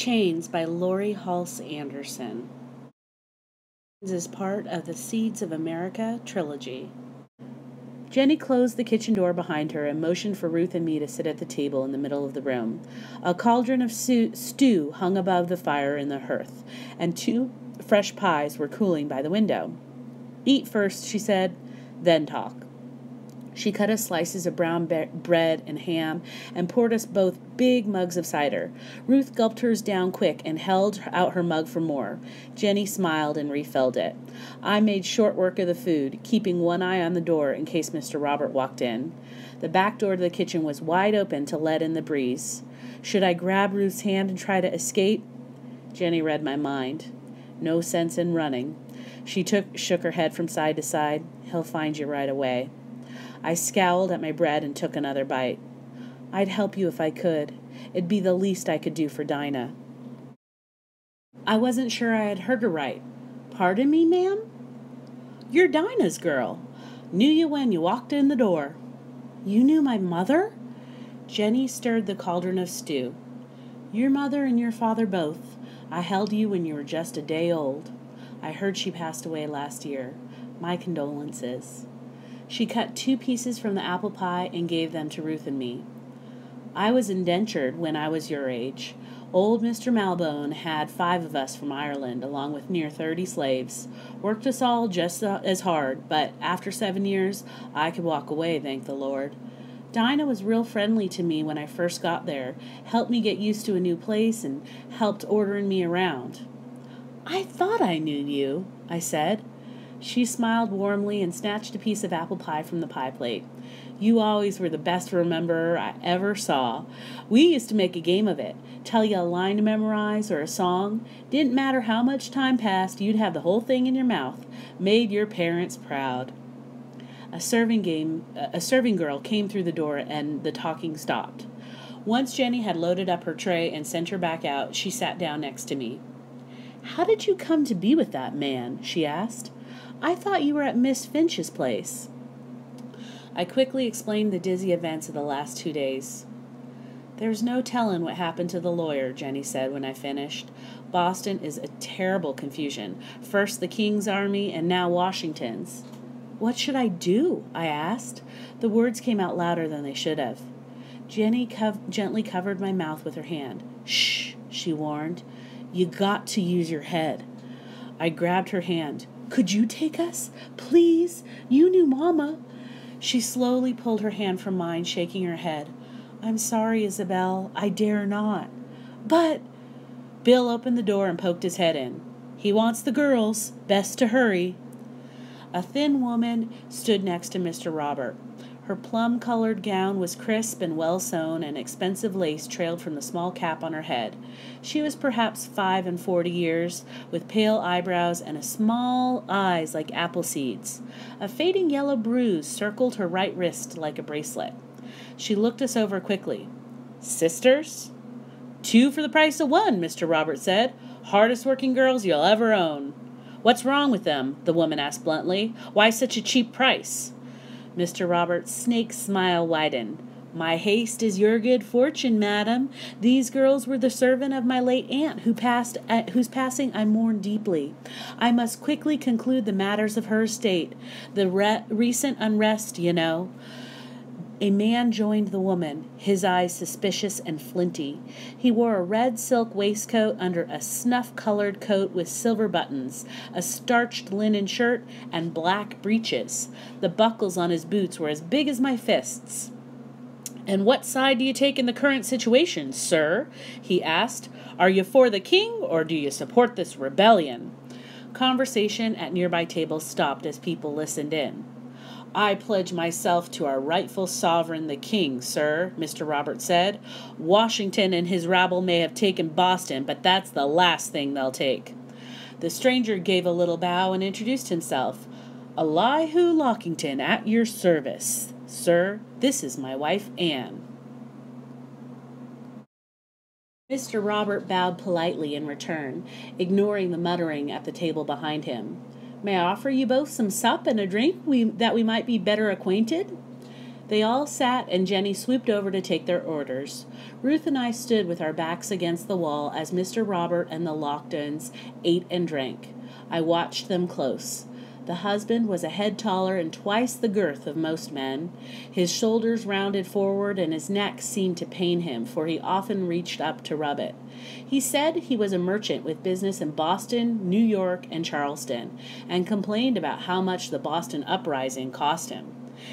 Chains by Lori Halse Anderson. This is part of the Seeds of America trilogy. Jenny closed the kitchen door behind her and motioned for Ruth and me to sit at the table in the middle of the room. A cauldron of stew hung above the fire in the hearth, and 2 fresh pies were cooling by the window. "Eat first," she said, "then talk." She cut us slices of brown bread and ham and poured us both big mugs of cider. Ruth gulped hers down quick and held out her mug for more. Jenny smiled and refilled it. I made short work of the food, keeping one eye on the door in case Mr. Robert walked in. The back door to the kitchen was wide open to let in the breeze. Should I grab Ruth's hand and try to escape? Jenny read my mind. No sense in running. She shook her head from side to side. "He'll find you right away." I scowled at my bread and took another bite. "I'd help you if I could. It'd be the least I could do for Dinah." I wasn't sure I had heard her right. "Pardon me, ma'am?" "You're Dinah's girl. Knew you when you walked in the door." "You knew my mother?" Jenny stirred the cauldron of stew. "Your mother and your father both. I held you when you were just a day old. I heard she passed away last year. My condolences." She cut 2 pieces from the apple pie and gave them to Ruth and me. "I was indentured when I was your age. Old Mr. Malbone had 5 of us from Ireland, along with near 30 slaves. Worked us all just as hard, but after 7 years, I could walk away, thank the Lord. Dinah was real friendly to me when I first got there, helped me get used to a new place, and helped ordering me around." "I thought I knew you," I said. She smiled warmly and snatched a piece of apple pie from the pie plate. "You always were the best rememberer I ever saw. We used to make a game of it. Tell you a line to memorize or a song. Didn't matter how much time passed, you'd have the whole thing in your mouth. Made your parents proud." A serving girl came through the door and the talking stopped. Once Jenny had loaded up her tray and sent her back out, she sat down next to me. "How did you come to be with that man?" she asked. "I thought you were at Miss Finch's place." I quickly explained the dizzy events of the last 2 days. "There's no telling what happened to the lawyer," Jenny said when I finished. "Boston is a terrible confusion. First the King's army and now Washington's." "What should I do?" I asked. The words came out louder than they should have. Jenny gently covered my mouth with her hand. "Shh," she warned. "You got to use your head." I grabbed her hand. "Could you take us? Please? You knew Mama." She slowly pulled her hand from mine, shaking her head. "I'm sorry, Isabel. I dare not." "But—" Bill opened the door and poked his head in. "He wants the girls. Best to hurry." A thin woman stood next to Mr. Robert. Her plum-colored gown was crisp and well-sewn, and expensive lace trailed from the small cap on her head. She was perhaps 45 years, with pale eyebrows and small eyes like apple seeds. A fading yellow bruise circled her right wrist like a bracelet. She looked us over quickly. "Sisters?" "2 for the price of 1, Mr. Robert said. Hardest working girls you'll ever own." "What's wrong with them?" the woman asked bluntly. "Why such a cheap price?" Mr. Robert's snake smile widened. "My haste is your good fortune, madam. These girls were the servant of my late aunt, whose passing I mourn deeply. I must quickly conclude the matters of her estate. The recent unrest, you know." A man joined the woman, his eyes suspicious and flinty. He wore a red silk waistcoat under a snuff-colored coat with silver buttons, a starched linen shirt, and black breeches. The buckles on his boots were as big as my fists. "And what side do you take in the current situation, sir?" he asked. "Are you for the king, or do you support this rebellion?" Conversation at nearby tables stopped as people listened in. "I pledge myself to our rightful sovereign, the king, sir," Mr. Robert said. "Washington and his rabble may have taken Boston, but that's the last thing they'll take." The stranger gave a little bow and introduced himself. "Elihu Lockington, at your service. Sir, this is my wife, Anne." Mr. Robert bowed politely in return, ignoring the muttering at the table behind him. "May I offer you both some sup and a drink that we might be better acquainted?" They all sat, and Jenny swooped over to take their orders. Ruth and I stood with our backs against the wall as Mr. Robert and the Locktons ate and drank. I watched them close. The husband was a head taller and twice the girth of most men. His shoulders rounded forward, and his neck seemed to pain him, for he often reached up to rub it. He said he was a merchant with business in Boston, New York, and Charleston, and complained about how much the Boston uprising cost him.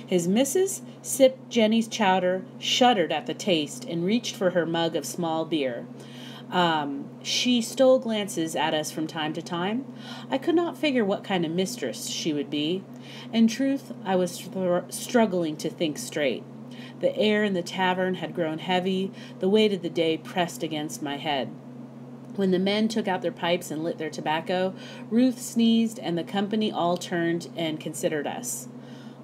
His missus sipped Jenny's chowder, shuddered at the taste, and reached for her mug of small beer. She stole glances at us from time to time. I could not figure what kind of mistress she would be. In truth, I was struggling to think straight. The air in the tavern had grown heavy. The weight of the day pressed against my head. When the men took out their pipes and lit their tobacco, Ruth sneezed, and the company all turned and considered us.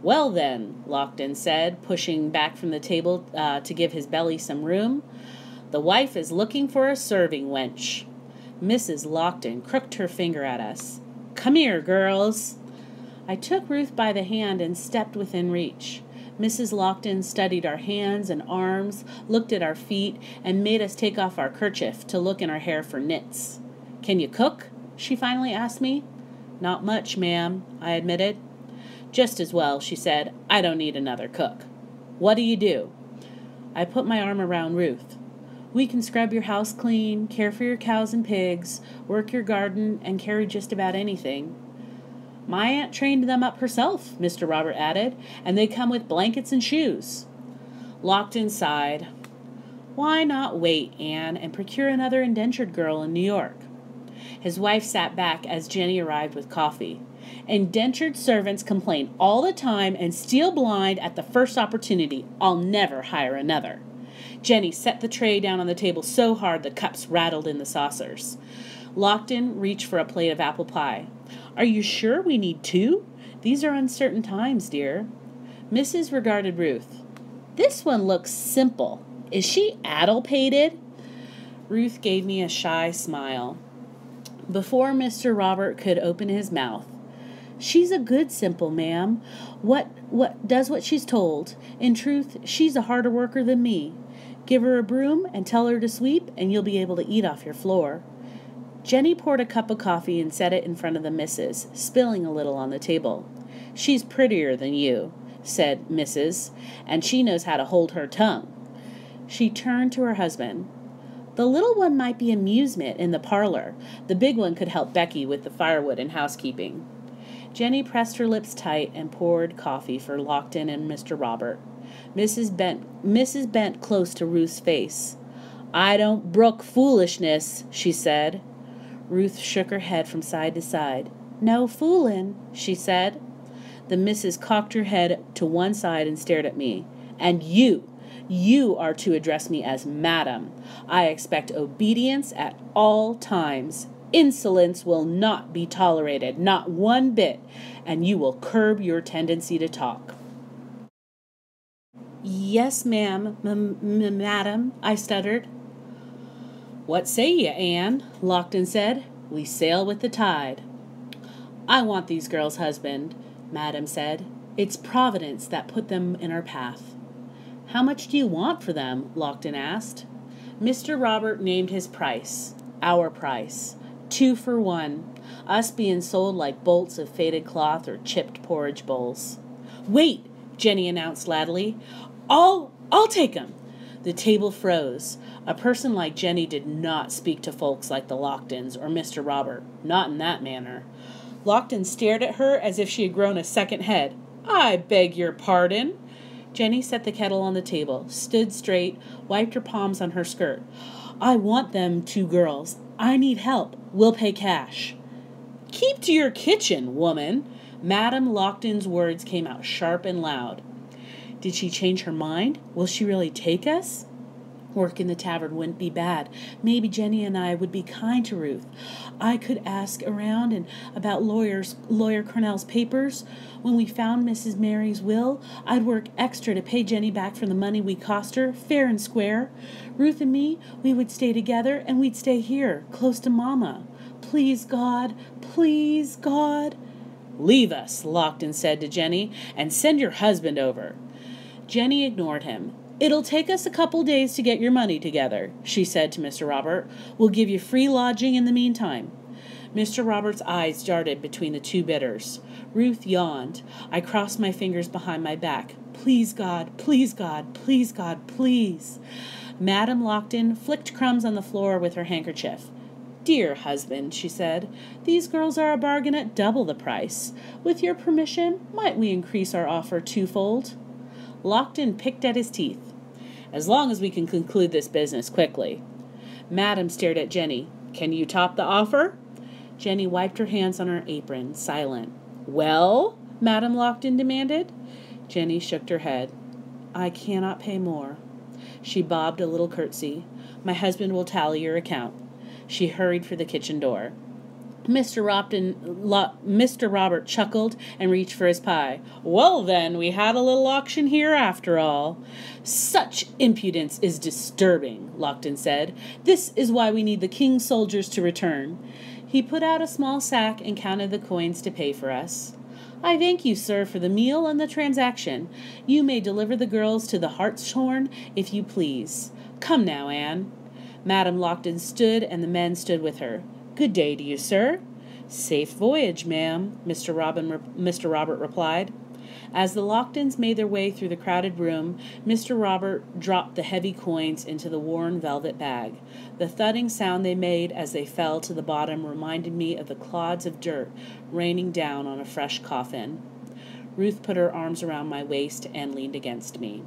"Well, then," Lockton said, pushing back from the table to give his belly some room, "the wife is looking for a serving wench." Mrs. Lockton crooked her finger at us. "Come here, girls." I took Ruth by the hand and stepped within reach. Mrs. Lockton studied our hands and arms, looked at our feet, and made us take off our kerchief to look in our hair for nits. "Can you cook?" she finally asked me. "Not much, ma'am," I admitted. "Just as well," she said. "I don't need another cook." "What do you do?" I put my arm around Ruth. "We can scrub your house clean, care for your cows and pigs, work your garden, and carry just about anything." "My aunt trained them up herself," Mr. Robert added, "and they come with blankets and shoes." Lockton sighed. "Why not wait, Anne, and procure another indentured girl in New York?" His wife sat back as Jenny arrived with coffee. "Indentured servants complain all the time and steal blind at the first opportunity. I'll never hire another." Jenny set the tray down on the table so hard the cups rattled in the saucers. Lockton reached for a plate of apple pie. "Are you sure we need two? These are uncertain times, dear." Mrs. regarded Ruth. "This one looks simple. Is she addle-pated?" Ruth gave me a shy smile. Before Mr. Robert could open his mouth, "She's a good simple, ma'am. What does what she's told. In truth, she's a harder worker than me. Give her a broom and tell her to sweep, and you'll be able to eat off your floor." Jenny poured a cup of coffee and set it in front of the missus, spilling a little on the table. "She's prettier than you," said Mrs., "and she knows how to hold her tongue." She turned to her husband. "The little one might be amusement in the parlor. The big one could help Becky with the firewood and housekeeping." Jenny pressed her lips tight and poured coffee for Lockton and Mr. Robert. Mrs. bent close to Ruth's face. "I don't brook foolishness," she said. Ruth shook her head from side to side. "No foolin'," she said. The missus cocked her head to one side and stared at me. "And you are to address me as madam. I expect obedience at all times. Insolence will not be tolerated, not one bit, and you will curb your tendency to talk." "Yes, ma'am, madam," I stuttered. "What say ye, Anne?" Lockton said. "We sail with the tide." "I want these girls' husband," Madam said. "It's Providence that put them in our path." "How much do you want for them?" Lockton asked. Mr. Robert named his price, our price, 2 for 1, us being sold like bolts of faded cloth or chipped porridge bowls. "Wait," Jenny announced loudly. I'll take 'em." The table froze. A person like Jenny did not speak to folks like the Locktons or Mr. Robert, not in that manner. Lockton stared at her as if she had grown a second head. "I beg your pardon." Jenny set the kettle on the table, stood straight, wiped her palms on her skirt. "I want them 2 girls. I need help. We'll pay cash." "Keep to your kitchen, woman." Madam Lockton's words came out sharp and loud. Did she change her mind? Will she really take us? Work in the tavern wouldn't be bad. Maybe Jenny and I would be kind to Ruth. I could ask around and about Lawyer Cornell's papers. When we found Mrs. Mary's will, I'd work extra to pay Jenny back for the money we cost her, fair and square. Ruth and me, we would stay together, and we'd stay here, close to Mama. Please, God, please, God. "Leave us," Lockton said to Jenny, "and send your husband over." Jenny ignored him. "It'll take us a couple days to get your money together," she said to Mr. Robert. "We'll give you free lodging in the meantime." Mr. Robert's eyes darted between the two bidders. Ruth yawned. I crossed my fingers behind my back. "Please, God, please, God, please, God, please." Madame Lockton flicked crumbs on the floor with her handkerchief. "Dear husband," she said, "these girls are a bargain at double the price. With your permission, might we increase our offer twofold?" Lockton picked at his teeth. "As long as we can conclude this business quickly." Madame stared at Jenny. "Can you top the offer?" Jenny wiped her hands on her apron, silent. "Well?" Madame Lockton demanded. Jenny shook her head. "I cannot pay more." She bobbed a little curtsy. "My husband will tally your account." She hurried for the kitchen door. Mr. Robert chuckled and reached for his pie. "Well, then, we had a little auction here after all." "Such impudence is disturbing," Lockton said. "This is why we need the king's soldiers to return." He put out a small sack and counted the coins to pay for us. "I thank you, sir, for the meal and the transaction. You may deliver the girls to the Hartshorn if you please. Come now, Anne." Madame Lockton stood, and the men stood with her. "Good day to you, sir." "Safe voyage, ma'am," Mr. Robert replied. As the Locktons made their way through the crowded room, Mr. Robert dropped the heavy coins into the worn velvet bag. The thudding sound they made as they fell to the bottom reminded me of the clods of dirt raining down on a fresh coffin. Ruth put her arms around my waist and leaned against me.